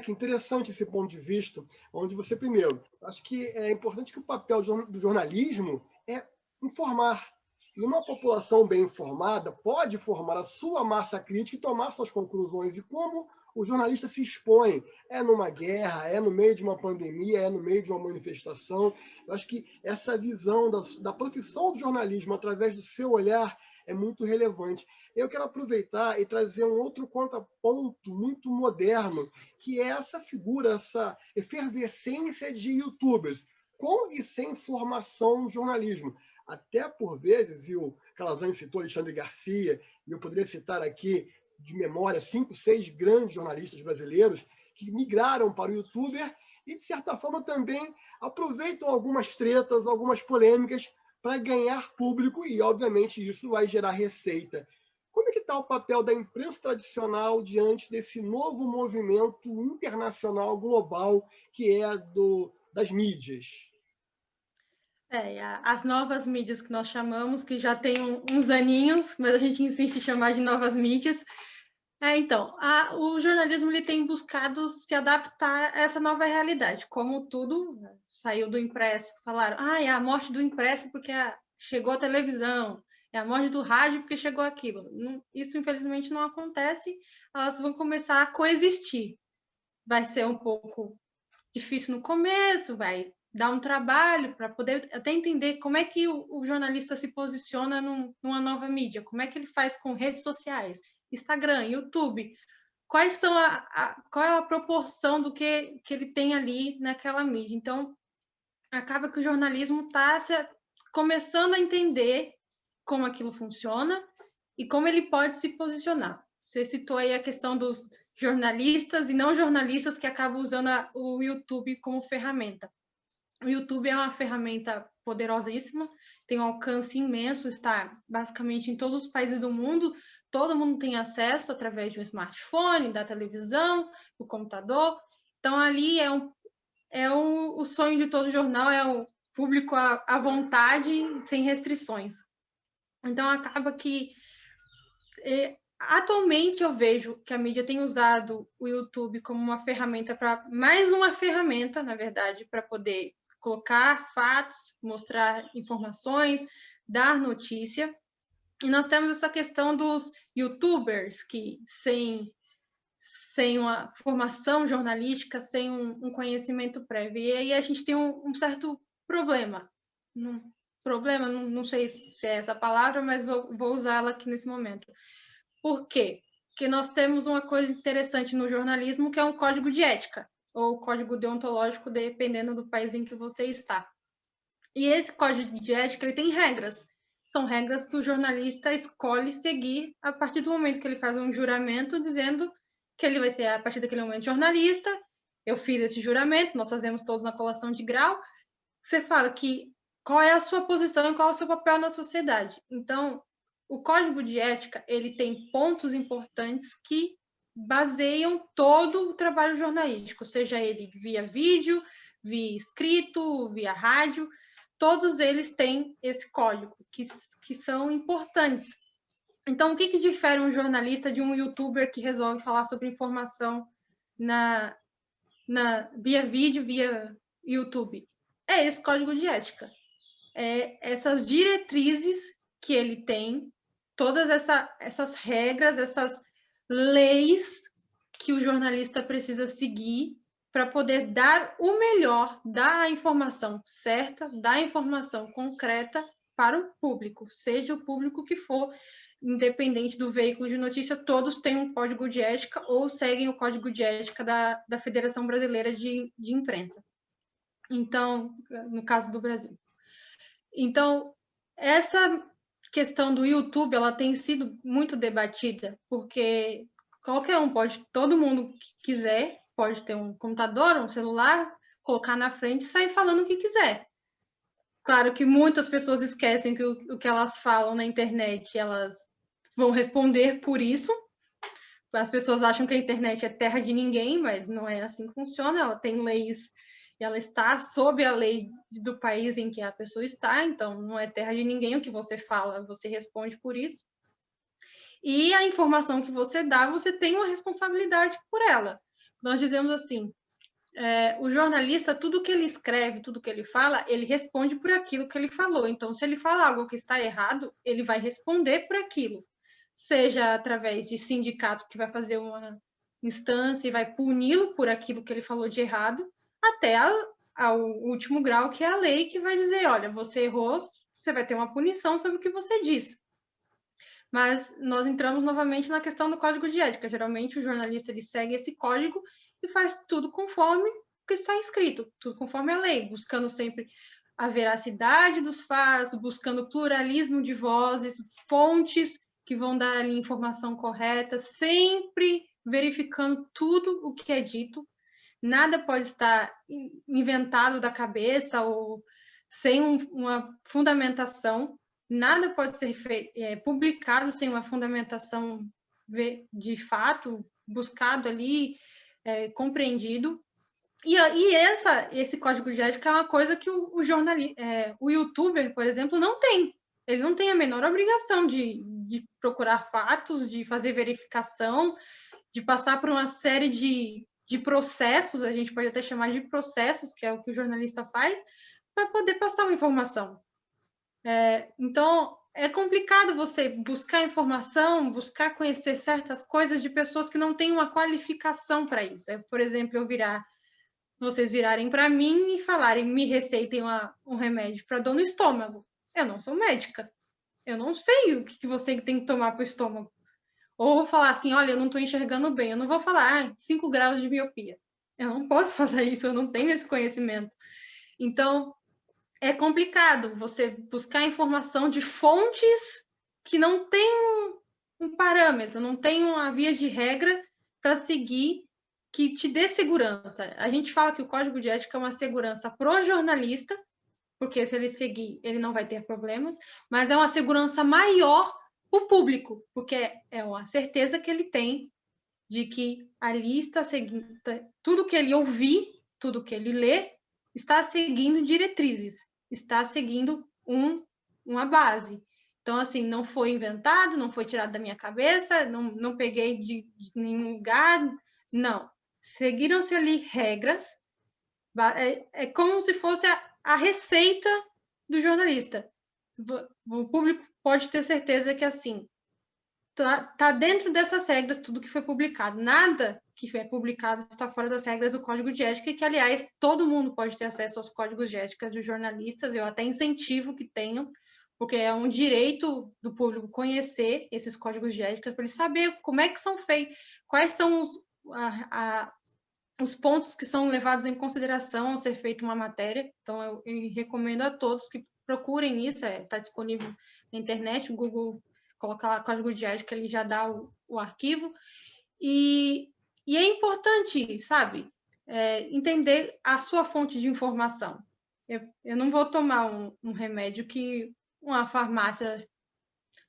que interessante esse ponto de vista, onde você, primeiro, acho que é importante que o papel do jornalismo é informar. E uma população bem informada pode formar a sua massa crítica e tomar suas conclusões. E como o jornalista se expõe? É numa guerra, é no meio de uma pandemia, é no meio de uma manifestação. Eu acho que essa visão da profissão do jornalismo através do seu olhar é muito relevante. Eu quero aproveitar e trazer um outro contraponto muito moderno, que é essa figura, essa efervescência de youtubers, com e sem formação no jornalismo. Até por vezes, e o Calazans citou Alexandre Garcia, e eu poderia citar aqui de memória 5, 6 grandes jornalistas brasileiros que migraram para o youtuber e, de certa forma, também aproveitam algumas tretas, algumas polêmicas para ganhar público e, obviamente, isso vai gerar receita. Como é que está o papel da imprensa tradicional diante desse novo movimento internacional, global, que é das mídias? As novas mídias que nós chamamos, que já tem uns aninhos, mas a gente insiste em chamar de novas mídias. Então, o jornalismo ele tem buscado se adaptar a essa nova realidade. Como tudo saiu do impresso, falaram, é a morte do impresso porque chegou a televisão, é a morte do rádio porque chegou aquilo. Isso, infelizmente, não acontece, elas vão começar a coexistir. Vai ser um pouco difícil no começo, vai dar um trabalho para poder até entender como é que o jornalista se posiciona numa nova mídia, como é que ele faz com redes sociais, Instagram, YouTube, qual é a proporção do que ele tem ali naquela mídia. Então, acaba que o jornalismo está começando a entender como aquilo funciona e como ele pode se posicionar. Você citou aí a questão dos jornalistas e não jornalistas que acabam usando o YouTube como ferramenta. O YouTube é uma ferramenta poderosíssima, tem um alcance imenso, está basicamente em todos os países do mundo, todo mundo tem acesso através de um smartphone, da televisão, do computador. Então, ali o sonho de todo jornal, é o público à vontade, sem restrições. Então, acaba que atualmente eu vejo que a mídia tem usado o YouTube como mais uma ferramenta, na verdade, para poder colocar fatos, mostrar informações, dar notícia. E nós temos essa questão dos youtubers que, sem uma formação jornalística, sem um conhecimento prévio. E aí a gente tem um certo problema. Não sei se é essa palavra, mas vou usá-la aqui nesse momento. Por quê? Porque nós temos uma coisa interessante no jornalismo, que é um código de ética, ou código deontológico, dependendo do país em que você está. E esse código de ética ele tem regras. São regras que o jornalista escolhe seguir a partir do momento que ele faz um juramento dizendo que ele vai ser, a partir daquele momento, jornalista. Eu fiz esse juramento, nós fazemos todos na colação de grau. Você fala que qual é a sua posição e qual é o seu papel na sociedade. Então, o código de ética ele tem pontos importantes que baseiam todo o trabalho jornalístico, seja ele via vídeo, via escrito, via rádio, todos eles têm esse código, que são importantes. Então, o que difere um jornalista de um youtuber que resolve falar sobre informação via vídeo, via YouTube? É esse código de ética. Essas diretrizes que ele tem, todas essas regras, essas leis que o jornalista precisa seguir para poder dar o melhor, dar a informação certa, dar a informação concreta para o público, seja o público que for, independente do veículo de notícia, todos têm um código de ética ou seguem o código de ética da Federação Brasileira de Imprensa. Então, no caso do Brasil. Então, essa questão do YouTube, ela tem sido muito debatida, porque todo mundo que quiser, pode ter um computador, um celular, colocar na frente e sair falando o que quiser. Claro que muitas pessoas esquecem que o que elas falam na internet, elas vão responder por isso. As pessoas acham que a internet é terra de ninguém, mas não é assim que funciona. Ela tem leis, ela está sob a lei do país em que a pessoa está, então não é terra de ninguém o que você fala, você responde por isso. E a informação que você dá, você tem uma responsabilidade por ela. nós dizemos assim, o jornalista, tudo que ele escreve, tudo que ele fala, ele responde por aquilo que ele falou. Então, se ele fala algo que está errado, ele vai responder por aquilo. Seja através de sindicato que vai fazer uma instância e vai puni-lo por aquilo que ele falou de errado, até ao último grau, que é a lei, que vai dizer, olha, você errou, você vai ter uma punição sobre o que você disse. Mas nós entramos novamente na questão do código de ética. Geralmente o jornalista ele segue esse código e faz tudo conforme o que está escrito, tudo conforme a lei, buscando sempre a veracidade dos fatos, buscando pluralismo de vozes, fontes que vão dar ali informação correta, sempre verificando tudo o que é dito. Nada pode estar inventado da cabeça ou sem uma fundamentação. Nada pode ser publicado sem uma fundamentação de fato, buscado ali, compreendido. E esse código de ética é uma coisa que o youtuber, por exemplo, não tem. Ele não tem a menor obrigação de procurar fatos, de fazer verificação, de passar por uma série de processos, a gente pode até chamar de processos, que é o que o jornalista faz, para poder passar uma informação. Então, é complicado você buscar informação, buscar conhecer certas coisas de pessoas que não têm uma qualificação para isso. Por exemplo, vocês virarem para mim e falarem, me receitem um remédio para dor no estômago. Eu não sou médica. Eu não sei o que você tem que tomar para o estômago. Ou falar assim, olha, eu não estou enxergando bem. Eu não vou falar 5 graus de miopia. Eu não posso fazer isso, eu não tenho esse conhecimento. Então, é complicado você buscar informação de fontes que não têm um parâmetro, não tem uma via de regra para seguir que te dê segurança. A gente fala que o código de ética é uma segurança pro jornalista, porque se ele seguir, ele não vai ter problemas, mas é uma segurança maior para o público, porque é uma certeza que ele tem de que ali está seguindo, tudo que ele ouvir, tudo que ele lê, está seguindo diretrizes, está seguindo uma base. Então, assim, não foi inventado, não foi tirado da minha cabeça, não peguei de nenhum lugar, não. Seguiram-se ali regras, é como se fosse a receita do jornalista. O público pode ter certeza que, assim, tá dentro dessas regras tudo que foi publicado. Nada que foi publicado está fora das regras do Código de Ética, que, aliás, todo mundo pode ter acesso aos códigos de ética dos jornalistas. Eu até incentivo que tenham, porque é um direito do público conhecer esses códigos de ética, para ele saber como é que são feitos, quais são os pontos que são levados em consideração ao ser feita uma matéria. Então, eu recomendo a todos que procurem isso, está disponível na internet, o Google coloca lá código de ética, ele já dá o arquivo. E é importante, sabe, entender a sua fonte de informação. Eu não vou tomar um remédio que uma farmácia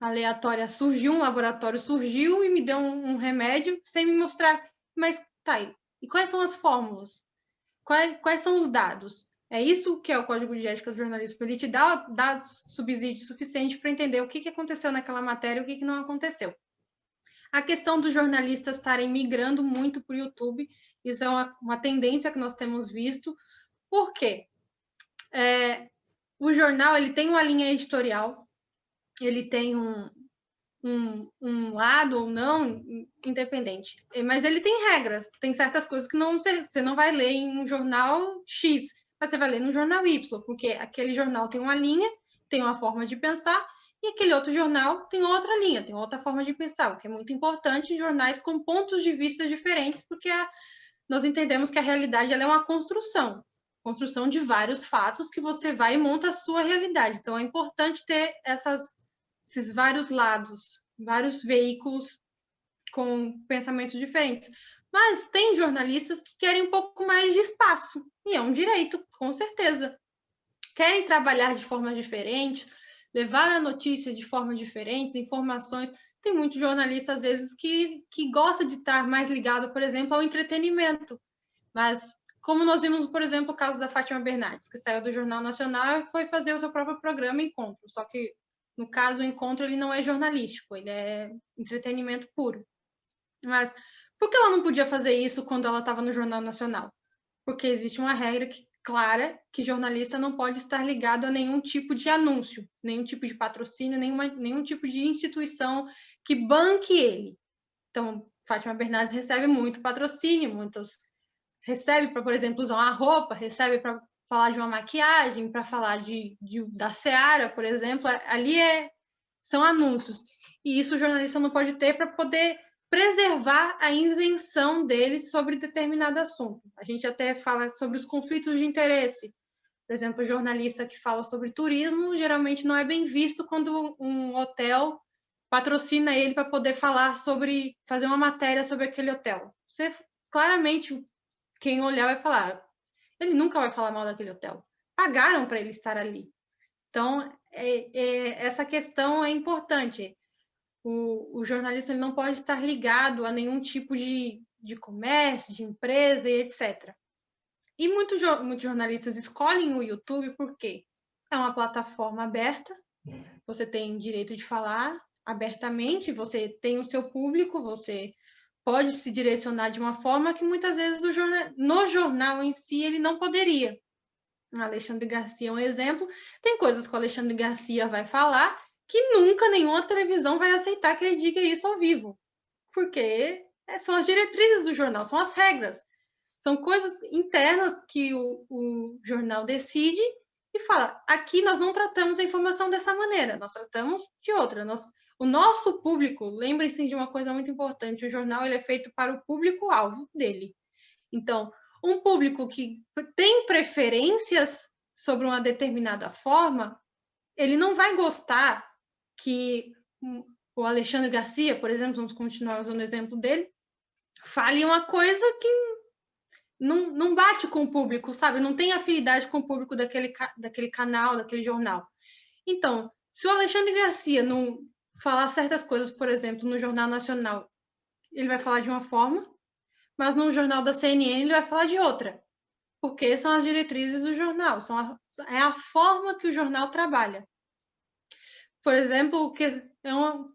aleatória surgiu, um laboratório surgiu e me deu um remédio sem me mostrar, mas tá aí. E quais são as fórmulas? Quais são os dados? É isso que é o Código de Ética do Jornalismo. Ele te dá dados subsídios suficientes para entender o que aconteceu naquela matéria e o que não aconteceu. A questão dos jornalistas estarem migrando muito para o YouTube, isso é uma tendência que nós temos visto. Por quê? O jornal ele tem uma linha editorial, ele tem um lado ou não independente, mas ele tem regras, tem certas coisas que você não vai ler em um jornal X, mas você vai ler no jornal Y, porque aquele jornal tem uma linha, tem uma forma de pensar, e aquele outro jornal tem outra linha, tem outra forma de pensar, o que é muito importante em jornais com pontos de vista diferentes, porque nós entendemos que a realidade ela é uma construção de vários fatos que você vai e monta a sua realidade. Então, é importante ter esses vários lados, vários veículos com pensamentos diferentes. Mas tem jornalistas que querem um pouco mais de espaço, e é um direito, com certeza. Querem trabalhar de formas diferentes, levar a notícia de formas diferentes, informações. Tem muitos jornalistas, às vezes, que gosta de estar mais ligado, por exemplo, ao entretenimento. Mas, como nós vimos, por exemplo, o caso da Fátima Bernardes, que saiu do Jornal Nacional e foi fazer o seu próprio programa Encontro. Só que, no caso, o Encontro ele não é jornalístico, ele é entretenimento puro. Mas, Por que ela não podia fazer isso quando ela estava no Jornal Nacional? Porque existe uma regra clara que jornalista não pode estar ligado a nenhum tipo de anúncio, nenhum tipo de patrocínio, nenhum tipo de instituição que banque ele. Então, Fátima Bernardes recebe muito patrocínio, recebe para, por exemplo, usar uma roupa, recebe para falar de uma maquiagem, para falar da Seara, por exemplo, ali são anúncios. E isso o jornalista não pode ter para poder preservar a isenção dele sobre determinado assunto. A gente até fala sobre os conflitos de interesse. Por exemplo, o jornalista que fala sobre turismo geralmente não é bem visto quando um hotel patrocina ele para poder fazer uma matéria sobre aquele hotel. Você, claramente, quem olhar vai falar, ele nunca vai falar mal daquele hotel. Pagaram para ele estar ali. Então, essa questão é importante. O jornalista ele não pode estar ligado a nenhum tipo de comércio, de empresa e etc. E muitos jornalistas escolhem o YouTube porque é uma plataforma aberta, você tem direito de falar abertamente, você tem o seu público, você pode se direcionar de uma forma que muitas vezes no jornal em si ele não poderia. Alexandre Garcia é um exemplo. Tem coisas que o Alexandre Garcia vai falar que nunca nenhuma televisão vai aceitar que ele diga isso ao vivo, porque são as diretrizes do jornal, são as regras. São coisas internas que o jornal decide e fala, aqui nós não tratamos a informação dessa maneira, nós tratamos de outra. O nosso público, lembrem-se de uma coisa muito importante, o jornal ele é feito para o público-alvo dele. Então, um público que tem preferências sobre uma determinada forma, ele não vai gostar que o Alexandre Garcia, por exemplo, vamos continuar usando o exemplo dele, fale uma coisa que não bate com o público, sabe? Não tem afinidade com o público daquele canal, daquele jornal. Então, se o Alexandre Garcia não falar certas coisas, por exemplo, no Jornal Nacional, ele vai falar de uma forma, mas no jornal da CNN ele vai falar de outra, porque são as diretrizes do jornal, é a forma que o jornal trabalha. Por exemplo,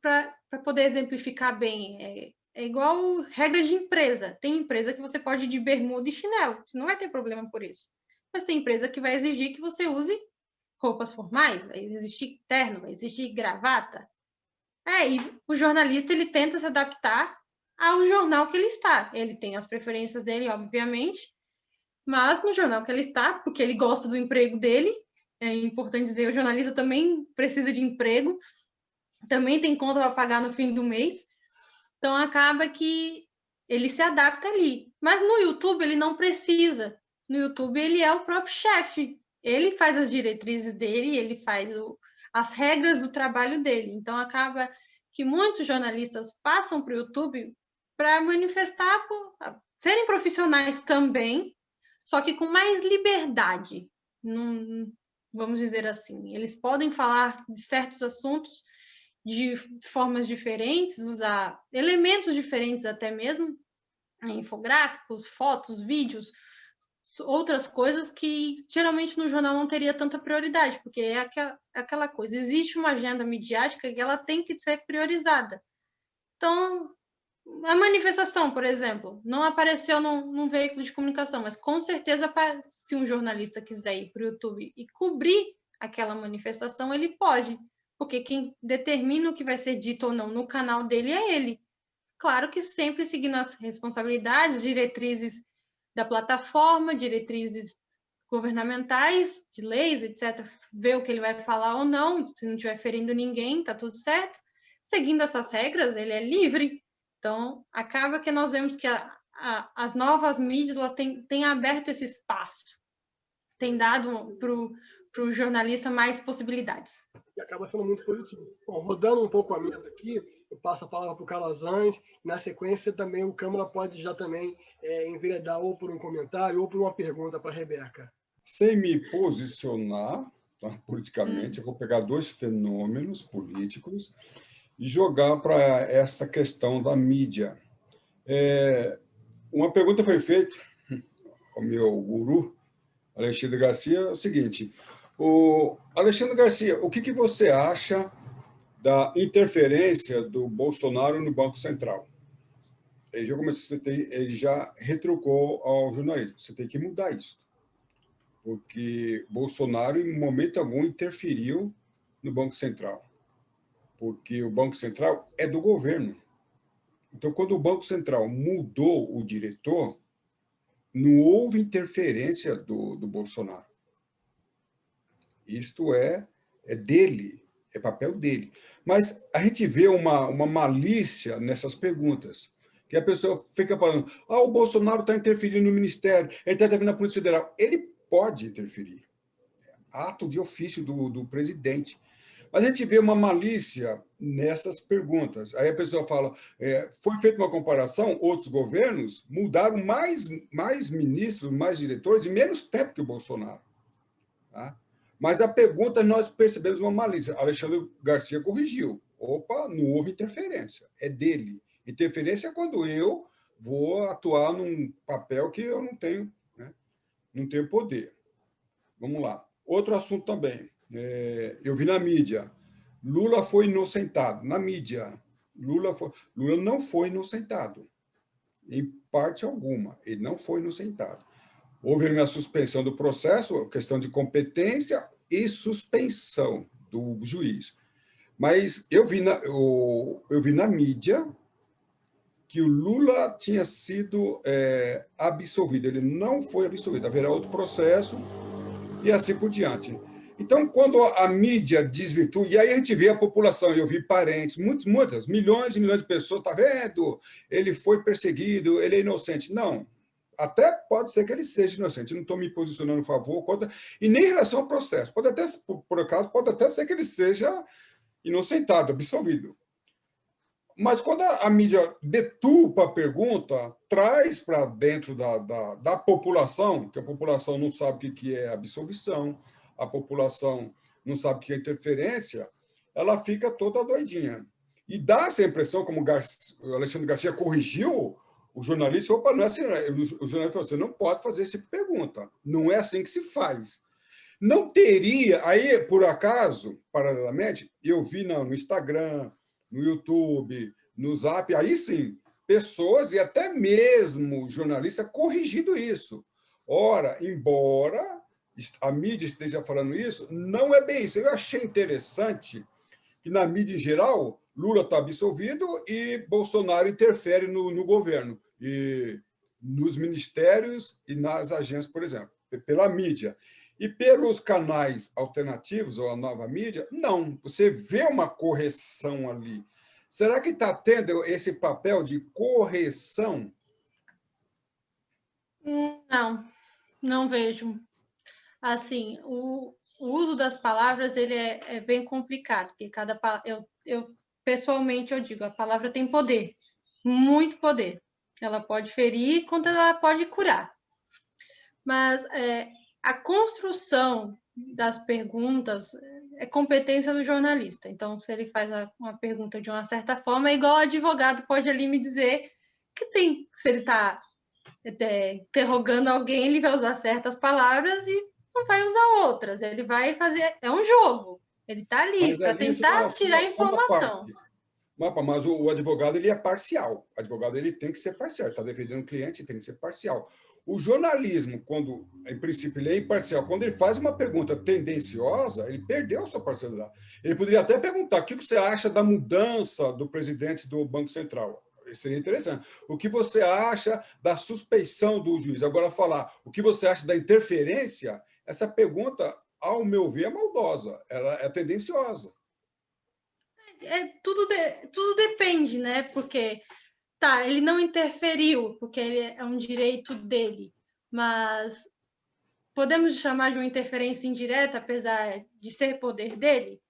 para poder exemplificar bem, é igual regra de empresa. Tem empresa que você pode ir de bermuda e chinelo, você não vai ter problema por isso. Mas tem empresa que vai exigir que você use roupas formais, vai exigir terno, vai exigir gravata. E o jornalista ele tenta se adaptar ao jornal que ele está. Ele tem as preferências dele, obviamente, mas no jornal que ele está, porque ele gosta do emprego dele, é importante dizer, o jornalista também precisa de emprego, também tem conta para pagar no fim do mês, então acaba que ele se adapta ali. Mas no YouTube ele não precisa. No YouTube ele é o próprio chefe. Ele faz as diretrizes dele, ele faz as regras do trabalho dele. Então acaba que muitos jornalistas passam para o YouTube para manifestar, serem profissionais também, só que com mais liberdade. Vamos dizer assim. Eles podem falar de certos assuntos de formas diferentes, usar elementos diferentes até mesmo, infográficos, fotos, vídeos, outras coisas que geralmente no jornal não teria tanta prioridade, porque é aquela coisa, existe uma agenda midiática que ela tem que ser priorizada. Então, a manifestação, por exemplo, não apareceu num veículo de comunicação, mas com certeza, se um jornalista quiser ir para o YouTube e cobrir aquela manifestação, ele pode, porque quem determina o que vai ser dito ou não no canal dele é ele. Claro que sempre seguindo as responsabilidades, diretrizes da plataforma, diretrizes governamentais, de leis, etc., ver o que ele vai falar ou não, se não estiver ferindo ninguém, está tudo certo. Seguindo essas regras, ele é livre. Então, acaba que nós vemos que as novas mídias elas têm aberto esse espaço, têm dado para o jornalista mais possibilidades. E acaba sendo muito positivo. Bom, rodando um pouco a mesa aqui, eu passo a palavra para o Calazans. Na sequência, também o Câmara pode já também enveredar ou por um comentário ou por uma pergunta para a Rebeca. Sem me posicionar, tá, politicamente, eu vou pegar dois fenômenos políticos e jogar para essa questão da mídia. Uma pergunta foi feita ao meu guru, Alexandre Garcia, é o seguinte: Alexandre Garcia, o que você acha da interferência do Bolsonaro no Banco Central? ele já começou, ele já retrucou ao jornalismo. Você tem que mudar isso. Porque Bolsonaro, em momento algum, interferiu no Banco Central. Porque o Banco Central é do governo. Então, quando o Banco Central mudou o diretor, não houve interferência do Bolsonaro. Isto é dele, é papel dele. Mas a gente vê uma malícia nessas perguntas, que a pessoa fica falando, o Bolsonaro está interferindo no Ministério, ele está interferindo na Polícia Federal. Ele pode interferir. Ato de ofício do presidente. Mas a gente vê uma malícia nessas perguntas. Aí a pessoa fala, foi feita uma comparação, outros governos mudaram mais ministros, mais diretores, em menos tempo que o Bolsonaro. Tá? Mas a pergunta, nós percebemos uma malícia. Alexandre Garcia corrigiu. Opa, não houve interferência. É dele. Interferência é quando eu vou atuar num papel que eu não tenho, né? Não tenho poder. Vamos lá. Outro assunto também. Eu vi na mídia. Lula foi inocentado. Na mídia. Lula não foi inocentado. Em parte alguma. Ele não foi inocentado. Houve uma suspensão do processo, questão de competência e suspensão do juiz. Mas eu vi na mídia que o Lula tinha sido absolvido. Ele não foi absolvido. Haverá outro processo e assim por diante. Então, quando a mídia desvirtua, e aí a gente vê a população, eu vi parentes, muitas, milhões e milhões de pessoas, está vendo? Ele foi perseguido, ele é inocente. Não. Até pode ser que ele seja inocente, não estou me posicionando a favor, contra, e nem em relação ao processo. Pode até, por acaso, pode até ser que ele seja inocentado, absolvido. Mas quando a mídia deturpa a pergunta, traz para dentro da população, que a população não sabe o que é absolvição, a população não sabe o que é interferência, ela fica toda doidinha. E dá essa impressão, como o Alexandre Garcia corrigiu o jornalista, opa, não é assim, o jornalista falou, você não pode fazer essa pergunta, não é assim que se faz. Não teria, aí, por acaso, paralelamente, eu vi no Instagram, no YouTube, no Zap, aí sim, pessoas e até mesmo jornalistas corrigindo isso. Ora, embora a mídia esteja falando isso, não é bem isso. Eu achei interessante que, na mídia em geral, Lula está absolvido e Bolsonaro interfere no governo, e nos ministérios e nas agências, por exemplo, pela mídia. E pelos canais alternativos, ou a nova mídia, não. Você vê uma correção ali. Será que está tendo esse papel de correção? Não vejo. Assim, o uso das palavras ele é bem complicado, porque pessoalmente eu digo, a palavra tem poder, muito poder. Ela pode ferir, quanto ela pode curar. Mas a construção das perguntas é competência do jornalista. Então, se ele faz uma pergunta de uma certa forma, é igual o advogado pode ali me dizer se ele está interrogando alguém, ele vai usar certas palavras e não vai usar outras. Ele vai fazer... É um jogo. Ele está ali para tentar tirar informação. Mas o advogado ele é parcial. O advogado ele tem que ser parcial. Ele está defendendo o cliente, tem que ser parcial. O jornalismo, quando, em princípio, ele é imparcial, quando ele faz uma pergunta tendenciosa, ele perdeu a sua parcialidade. Ele poderia até perguntar o que você acha da mudança do presidente do Banco Central. Isso seria interessante. O que você acha da suspeição do juiz? Agora, falar o que você acha da interferência, essa pergunta, ao meu ver, é maldosa. Ela é tendenciosa. Tudo depende, né? Porque ele não interferiu, porque é um direito dele, mas podemos chamar de uma interferência indireta, apesar de ser poder dele,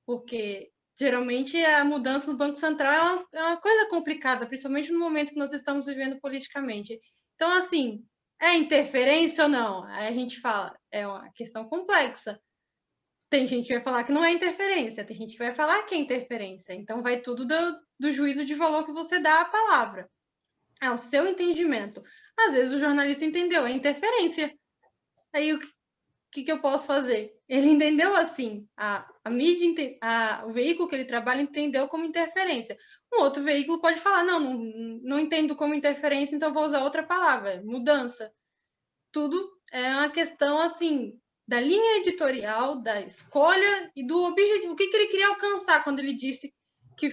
porque geralmente a mudança no Banco Central é uma coisa complicada, principalmente no momento que nós estamos vivendo politicamente. Então, assim, é interferência ou não? Aí a gente fala, é uma questão complexa. Tem gente que vai falar que não é interferência, tem gente que vai falar que é interferência. Então, vai tudo do juízo de valor que você dá à palavra. É o seu entendimento. Às vezes, o jornalista entendeu, é interferência. Aí, que eu posso fazer? Ele entendeu assim, a mídia, o veículo que ele trabalha entendeu como interferência. Um outro veículo pode falar, não entendo como interferência, então vou usar outra palavra, mudança. Tudo é uma questão, assim, da linha editorial, da escolha e do objetivo. O que ele queria alcançar quando ele disse que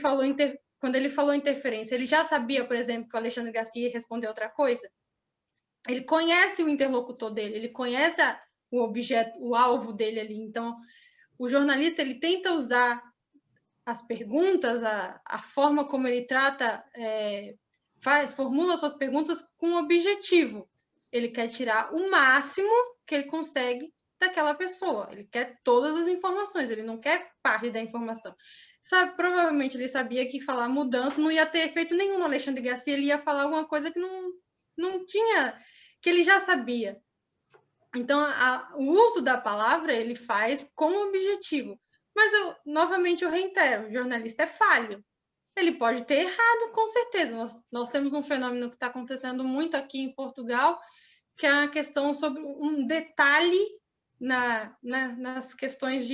quando ele falou interferência? Ele já sabia, por exemplo, que o Alexandre Garcia ia responder outra coisa? Ele conhece o interlocutor dele, ele conhece o objeto, o alvo dele ali. Então, o jornalista, ele tenta usar as perguntas, a forma como ele trata, formula suas perguntas com um objetivo. Ele quer tirar o máximo que ele consegue daquela pessoa. Ele quer todas as informações, ele não quer parte da informação. Provavelmente ele sabia que falar mudança não ia ter efeito nenhum no Alexandre Garcia, ele ia falar alguma coisa que não tinha, que ele já sabia. Então, o uso da palavra ele faz com objetivo. Mas, novamente, eu reitero, o jornalista é falho. Ele pode ter errado, com certeza. Nós temos um fenômeno que está acontecendo muito aqui em Portugal, que é a questão sobre um detalhe nas questões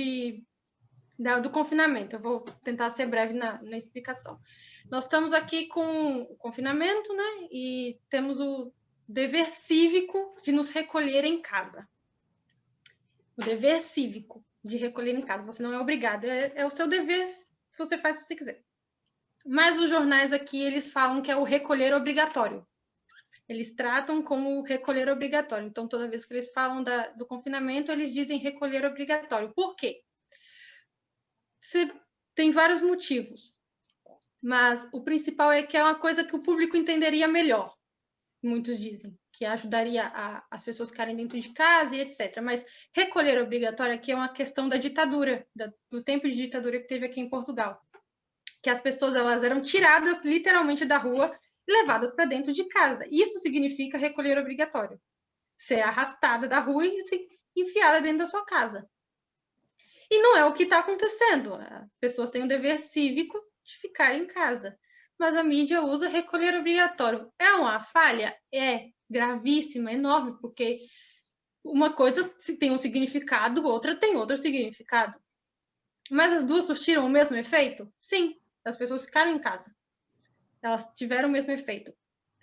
do confinamento. Eu vou tentar ser breve na explicação. Nós estamos aqui com o confinamento, né? E temos o dever cívico de nos recolher em casa. O dever cívico de recolher em casa. Você não é obrigado, é o seu dever, você faz se você quiser. Mas os jornais aqui, eles falam que é o recolher obrigatório. Eles tratam como recolher obrigatório. Então, toda vez que eles falam do confinamento, eles dizem recolher obrigatório. Por quê? Tem vários motivos, mas o principal é que é uma coisa que o público entenderia melhor. Muitos dizem que ajudaria as pessoas ficarem dentro de casa e etc. Mas recolher obrigatório aqui é uma questão da ditadura, do tempo de ditadura que teve aqui em Portugal. Que as pessoas elas eram tiradas literalmente da rua e levadas para dentro de casa. Isso significa recolher obrigatório. Ser arrastada da rua e ser enfiada dentro da sua casa. E não é o que está acontecendo. As pessoas têm o dever cívico de ficar em casa. Mas a mídia usa recolher obrigatório. É uma falha? É gravíssima, enorme, porque uma coisa tem um significado, outra tem outro significado. Mas as duas surtiram o mesmo efeito? Sim, as pessoas ficaram em casa. Elas tiveram o mesmo efeito.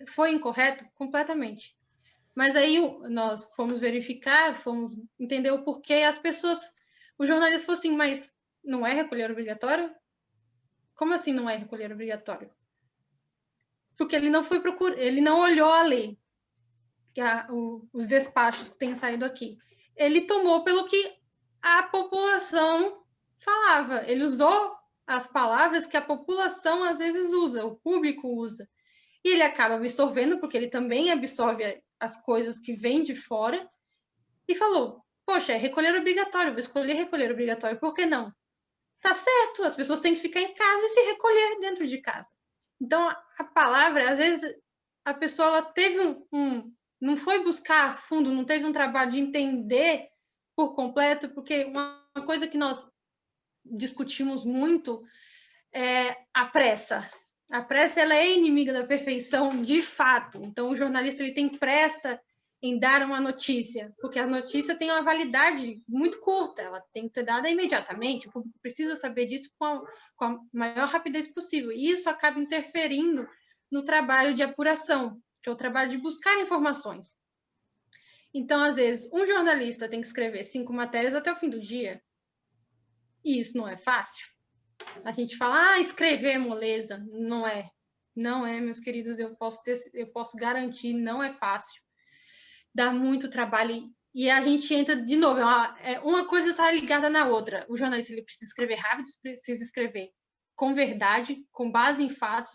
Foi incorreto? Completamente. Mas aí nós fomos verificar, fomos entender o porquê as pessoas... O jornalista falou assim, mas não é recolher obrigatório? Como assim não é recolher obrigatório? Porque ele não foi ele não olhou a lei, os despachos que têm saído aqui. Ele tomou pelo que a população falava. Ele usou as palavras que a população às vezes usa, o público usa. E ele acaba absorvendo, porque ele também absorve as coisas que vêm de fora, e falou, poxa, é recolher obrigatório, vou escolher recolher obrigatório, por que não? Tá certo, as pessoas têm que ficar em casa e se recolher dentro de casa. Então, a palavra, às vezes, a pessoa ela teve não foi buscar a fundo, não teve um trabalho de entender por completo, porque uma coisa que nós discutimos muito é a pressa. A pressa ela é inimiga da perfeição, de fato. Então, o jornalista ele tem pressa em dar uma notícia, porque a notícia tem uma validade muito curta, ela tem que ser dada imediatamente, o público precisa saber disso com a maior rapidez possível, e isso acaba interferindo no trabalho de apuração, que é o trabalho de buscar informações. Então, às vezes, um jornalista tem que escrever 5 matérias até o fim do dia, e isso não é fácil. A gente fala, escrever é moleza. Não é. Não é, meus queridos, eu posso garantir, não é fácil. Dá muito trabalho e a gente entra de novo. Uma coisa está ligada na outra. O jornalista ele precisa escrever rápido, precisa escrever com verdade, com base em fatos.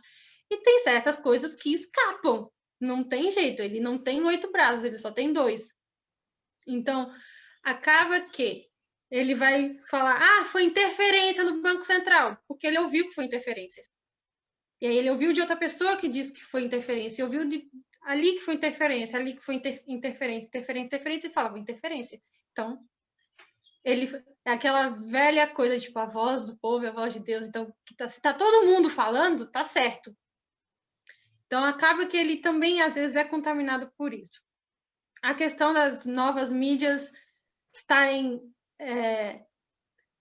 E tem certas coisas que escapam. Não tem jeito. Ele não tem 8 braços, ele só tem 2. Então, acaba que ele vai falar, foi interferência no Banco Central, porque ele ouviu que foi interferência. E aí ele ouviu de outra pessoa que disse que foi interferência, ouviu ali que foi interferência, ali que foi interferência, e falava interferência. Então, é aquela velha coisa, tipo, a voz do povo é a voz de Deus. Então, se tá todo mundo falando, tá certo. Então, acaba que ele também, às vezes, é contaminado por isso. A questão das novas mídias estarem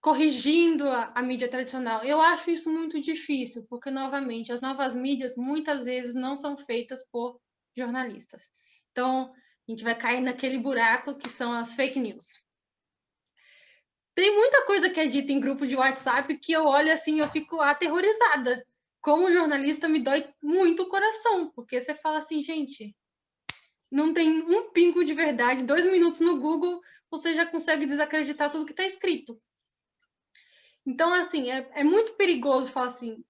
corrigindo a mídia tradicional. Eu acho isso muito difícil, porque, novamente, as novas mídias muitas vezes não são feitas por jornalistas. Então, a gente vai cair naquele buraco que são as fake news. Tem muita coisa que é dita em grupo de WhatsApp que eu olho assim e eu fico aterrorizada. Como jornalista, me dói muito o coração, porque você fala assim, gente, não tem um pingo de verdade, 2 minutos no Google, você já consegue desacreditar tudo que está escrito. Então, assim, é muito perigoso falar assim,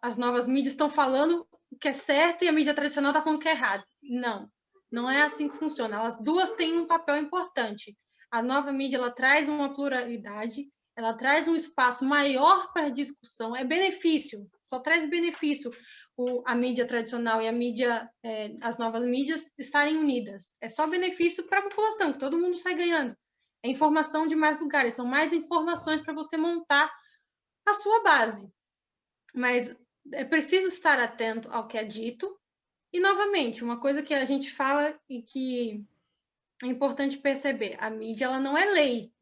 as novas mídias estão falando o que é certo e a mídia tradicional está falando que é errado. Não, não é assim que funciona. As duas têm um papel importante. A nova mídia, ela traz uma pluralidade, ela traz um espaço maior para a discussão, é benefício, só traz benefício a mídia tradicional e a mídia, as novas mídias estarem unidas. É só benefício para a população, que todo mundo sai ganhando. É informação de mais lugares, são mais informações para você montar a sua base. Mas é preciso estar atento ao que é dito. E, novamente, uma coisa que a gente fala e que é importante perceber, a mídia ela não é lei.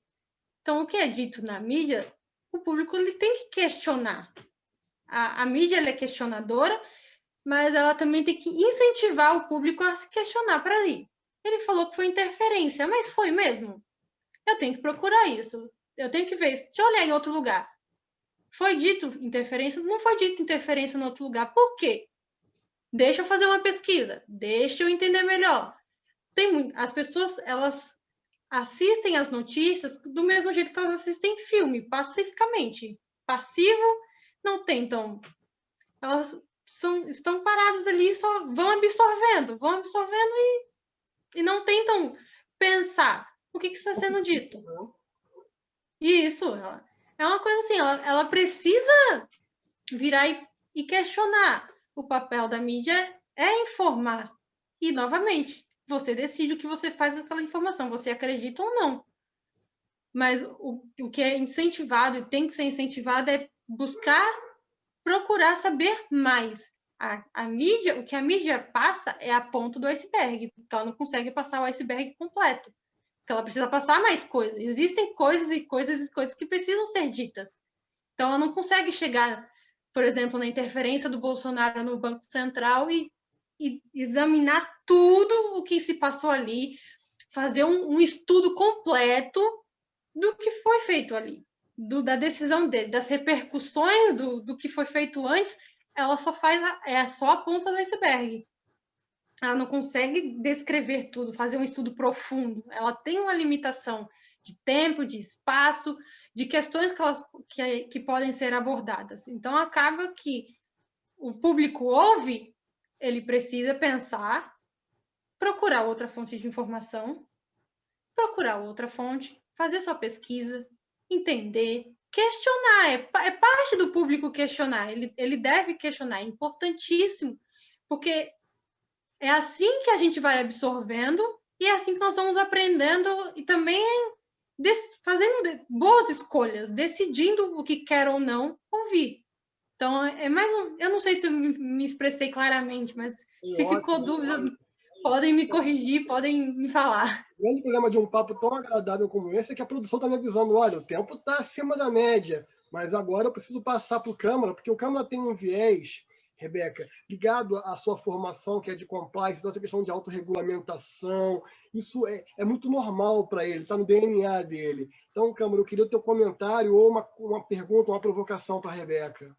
Então, o que é dito na mídia, o público ele tem que questionar. A mídia ela é questionadora, mas ela também tem que incentivar o público a se questionar. Para ali. Ele falou que foi interferência, mas foi mesmo? Eu tenho que procurar isso. Eu tenho que ver. Deixa eu olhar em outro lugar. Foi dito interferência? Não foi dito interferência em outro lugar. Por quê? Deixa eu fazer uma pesquisa. Deixa eu entender melhor. As pessoas, elas assistem as notícias do mesmo jeito que elas assistem filme, pacificamente. Passivo, não tentam. Elas estão paradas ali, só vão absorvendo e não tentam pensar o que está sendo dito. Isso, é uma coisa assim, ela precisa virar e questionar. O papel da mídia é informar. E, novamente, você decide o que você faz com aquela informação, você acredita ou não. Mas o que é incentivado e tem que ser incentivado é procurar saber mais. A mídia, o que a mídia passa é a ponta do iceberg, porque ela não consegue passar o iceberg completo. Porque ela precisa passar mais coisas. Existem coisas e coisas que precisam ser ditas. Então, ela não consegue chegar, por exemplo, na interferência do Bolsonaro no Banco Central e examinar tudo o que se passou ali, fazer um estudo completo do que foi feito ali, da decisão dele, das repercussões do que foi feito antes. Ela só só a ponta do iceberg. Ela não consegue descrever tudo, fazer um estudo profundo. Ela tem uma limitação de tempo, de espaço, de questões que podem ser abordadas. Então, acaba que o público ouve, ele precisa pensar, procurar outra fonte de informação, procurar outra fonte, fazer sua pesquisa, entender, questionar. É parte do público questionar. Ele deve questionar, é importantíssimo, porque é assim que a gente vai absorvendo e é assim que nós vamos aprendendo e também fazendo boas escolhas, decidindo o que quer ou não ouvir. Então, é mais eu não sei se eu me expressei claramente, mas se ficou dúvida, podem me corrigir, podem me falar. O grande problema de um papo tão agradável como esse é que a produção está me avisando, olha, o tempo está acima da média, mas agora eu preciso passar para o Câmara, porque o Câmara tem um viés, Rebeca, ligado à sua formação, que é de compliance, então essa questão de autorregulamentação, isso é muito normal para ele, está no DNA dele. Então, Câmara, eu queria o teu comentário ou uma pergunta, uma provocação para a Rebeca.